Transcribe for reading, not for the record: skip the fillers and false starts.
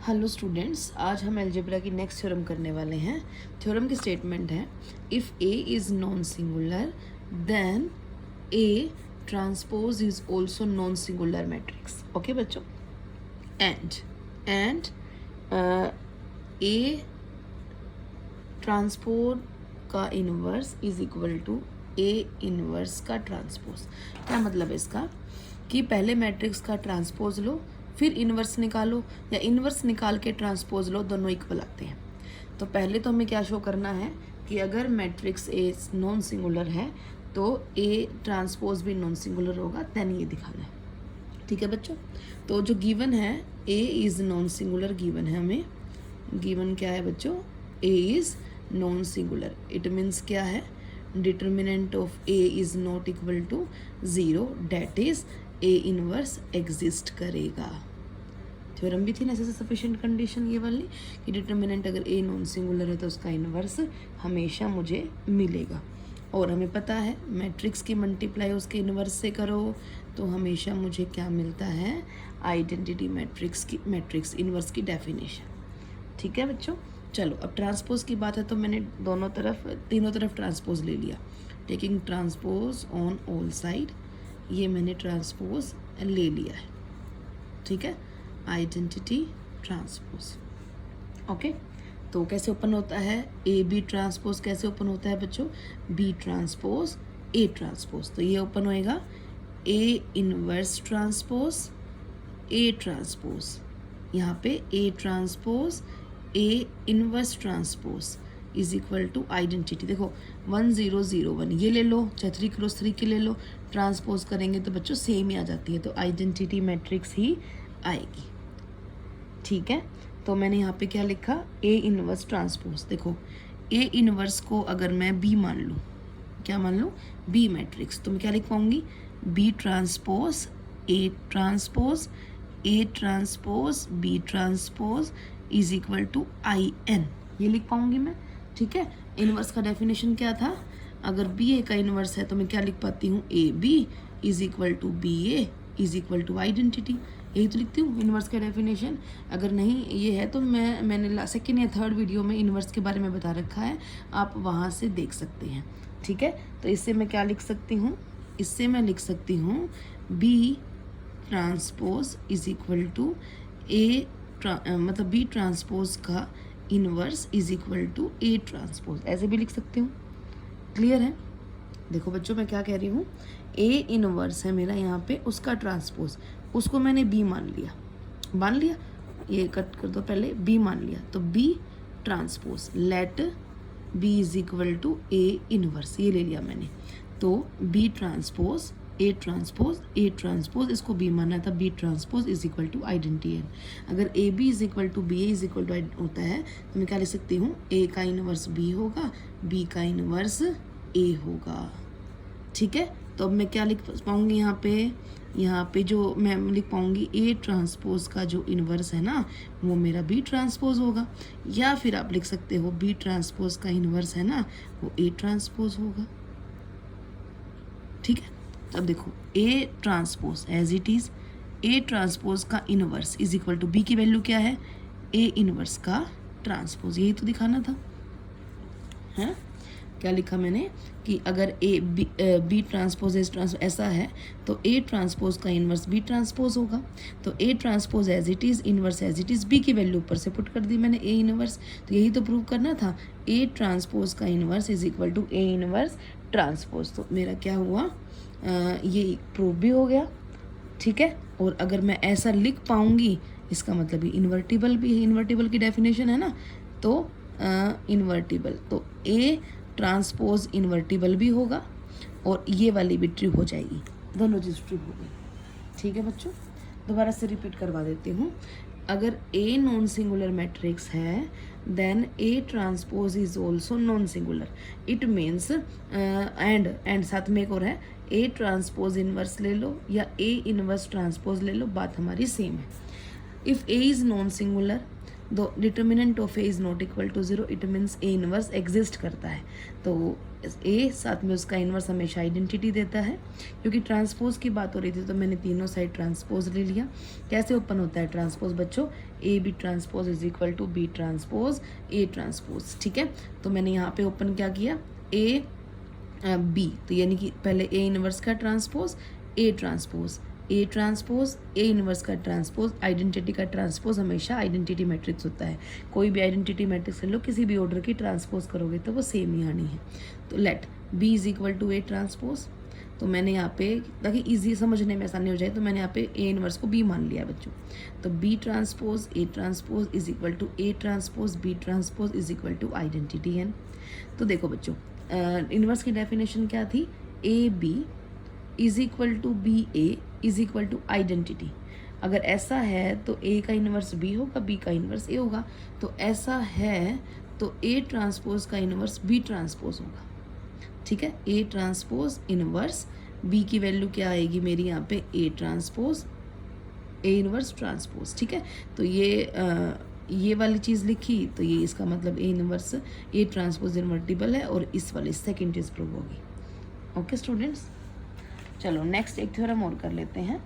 Hello students, आज हम algebra की नेक्स्ट थ्योरम करने वाले हैं। थ्योरम की स्टेटमेंट है, if A is non singular then A transpose is also non singular matrix. Okay बच्चों, एंड ए ट्रांसपोज का inverse is equal to A inverse का ट्रांसपोज। क्या मतलब है इसका कि पहले मैट्रिक्स का ट्रांसपोज लो फिर इन्वर्स निकालो, या इन्वर्स निकाल के ट्रांसपोज लो, दोनों इक्वल आते हैं। तो पहले तो हमें क्या शो करना है कि अगर मैट्रिक्स ए नॉन सिंगुलर है तो ए ट्रांसपोज भी नॉन सिंगुलर होगा, देन ये दिखाना है। ठीक है बच्चों, तो जो गिवन है A is non singular given है हमें। गिवन क्या है बच्चों? A is non singular. It means क्या है? Determinant of A is not equal to 0, that is A inverse exist करेगा। थ्योरम भी थी नेसेसरी सफिशिएंट कंडीशन ये वाली कि डिटर्मिनेंट अगर ए नॉन सिंगुलर है तो उसका इनवर्स हमेशा मुझे मिलेगा। और हमें पता है मैट्रिक्स की मल्टीप्लाई उसके इनवर्स से करो तो हमेशा मुझे क्या मिलता है? आइडेंटिटी मैट्रिक्स इनवर्स की डेफिनेशन। ठीक है बच्चों, चलो अब ट्रांसपोज की बात है तो मैंने तीनों तरफ ट्रांसपोज ले लिया। Taking transpose on all side, ये मैंने ट्रांसपोज ले लिया है। ठीक है, आइडेंटिटी ट्रांसपोज। ओके, तो कैसे ओपन होता है? ए बी ट्रांसपोज कैसे ओपन होता है बच्चों? B transpose A transpose. तो ये ओपन होएगा A inverse transpose A transpose. यहाँ पे A transpose A inverse transpose is equal to identity. देखो 1001 ये ले लो, चाहे 3x3 की ले लो, ट्रांसपोज करेंगे तो बच्चों सेम ही आ जाती है, तो आइडेंटिटी मैट्रिक्स ही आएगी। ठीक है, तो मैंने यहाँ पे क्या लिखा? ए इनवर्स ट्रांसपोज। देखो ए इनवर्स को अगर मैं बी मान लूँ, क्या मान लूँ? बी मैट्रिक्स, तो मैं क्या लिख पाऊँगी? B transpose A transpose B transpose is equal to I n, ये लिख पाऊंगी मैं। ठीक है, इनवर्स का डेफिनेशन क्या था? अगर बी ए का इनवर्स है तो मैं क्या लिख पाती हूँ? A B is equal to B A is equal to identity. यही तो लिखती हूँ इनवर्स का डेफिनेशन। अगर नहीं ये है तो मैंने सेकेंड या थर्ड वीडियो में इनवर्स के बारे में बता रखा है, आप वहाँ से देख सकते हैं। ठीक है, तो इससे मैं क्या लिख सकती हूँ? इससे मैं लिख सकती हूँ B transpose is equal to A मतलब बी ट्रांसपोज का inverse is equal to A transpose, ऐसे भी लिख सकती हूँ। क्लियर है? देखो बच्चों मैं क्या कह रही हूँ, ए इनवर्स है मेरा यहाँ पे, उसका ट्रांसपोज, उसको मैंने बी मान लिया, ये कट कर दो पहले, बी मान लिया, तो B transpose let B is equal to A inverse, ये ले लिया मैंने। तो बी ट्रांसपोज ए ट्रांसपोज इसको बी माना था, B transpose is equal to identity N. अगर A B is equal to B A is equal to होता है तो मैं क्या लिख सकती हूँ? ए का इनवर्स बी होगा, बी का इनवर्स ए होगा। ठीक है, तो अब मैं क्या लिख पाऊँगी यहाँ पे जो मैं लिख पाऊँगी ए ट्रांसपोज का जो इनवर्स है ना वो मेरा बी ट्रांसपोज होगा, या फिर आप लिख सकते हो बी ट्रांसपोज का इनवर्स है ना वो ए ट्रांसपोज होगा। ठीक है, अब देखो A transpose as it is, A transpose का inverse is equal to B की वैल्यू क्या है? ए इनवर्स का ट्रांसपोज, यही तो दिखाना था। है क्या लिखा मैंने कि अगर बी ट्रांसपोज ऐसा है तो ए ट्रांसपोज का इनवर्स बी ट्रांसपोज होगा। तो A transpose as it is, inverse as it is, B की वैल्यू ऊपर से पुट कर दी मैंने ए इनवर्स, तो यही तो प्रूव करना था। ए ट्रांसपोज का inverse is equal to A inverse transpose, तो मेरा क्या हुआ? ये प्रूव भी हो गया। ठीक है, और अगर मैं ऐसा लिख पाऊँगी इसका मतलब ये इन्वर्टिबल भी है, इन्वर्टिबल की डेफिनेशन है ना, तो इन्वर्टिबल, तो ए ट्रांसपोज इन्वर्टिबल भी होगा और ये वाली भी ट्रू हो जाएगी, दोनों चीज़ ट्रू हो गई। ठीक है बच्चों, दोबारा से रिपीट करवा देती हूँ। अगर ए नॉन सिंगुलर मैट्रिक्स है then A transpose is also non singular. It means and साथ में एक और है, ए ट्रांसपोज इनवर्स ले लो या ए इनवर्स ट्रांसपोज ले लो, बात हमारी सेम है। If A is non singular दो determinant of A is not equal to 0, it means A inverse exist करता है। तो ए साथ में उसका इनवर्स हमेशा आइडेंटिटी देता है। क्योंकि ट्रांसपोज की बात हो रही थी तो मैंने तीनों साइड ट्रांसपोज ले लिया। कैसे ओपन होता है ट्रांसपोज बच्चों? A B transpose is equal to B transpose A transpose, ठीक है। तो मैंने यहाँ पे ओपन क्या किया, ए बी, तो यानी कि पहले ए इनवर्स का transpose A transpose A inverse का ट्रांसपोज, आइडेंटिटी का ट्रांसपोज हमेशा आइडेंटिटी मैट्रिक्स होता है। कोई भी आइडेंटिटी मैट्रिक्स ले लो, किसी भी ऑर्डर की ट्रांसपोज करोगे तो वो सेम ही आनी है। तो let B is equal to A transpose, तो मैंने यहाँ पे ताकि इजी समझने में आसानी हो जाए तो मैंने यहाँ पे ए इनवर्स को बी मान लिया बच्चों। तो B transpose A transpose is equal to A transpose B transpose is equal to identity n. तो देखो बच्चों, इनवर्स की डेफिनेशन क्या थी, A B is equal to B A is equal to identity. अगर ऐसा है तो ए का इनवर्स बी होगा, बी का इनवर्स ए होगा। तो ऐसा है तो ए ट्रांसपोज का इनवर्स बी ट्रांसपोज होगा, ठीक है। ए ट्रांसपोज इनवर्स बी की वैल्यू क्या आएगी मेरी यहाँ पे, A transpose A inverse transpose, ठीक है। तो ये वाली चीज़ लिखी तो ये इसका मतलब A inverse A transpose invertible है और इस वाली सेकंड चीज़ प्रूव होगी। ओके स्टूडेंट्स, चलो नेक्स्ट एक थ्योरम और कर लेते हैं।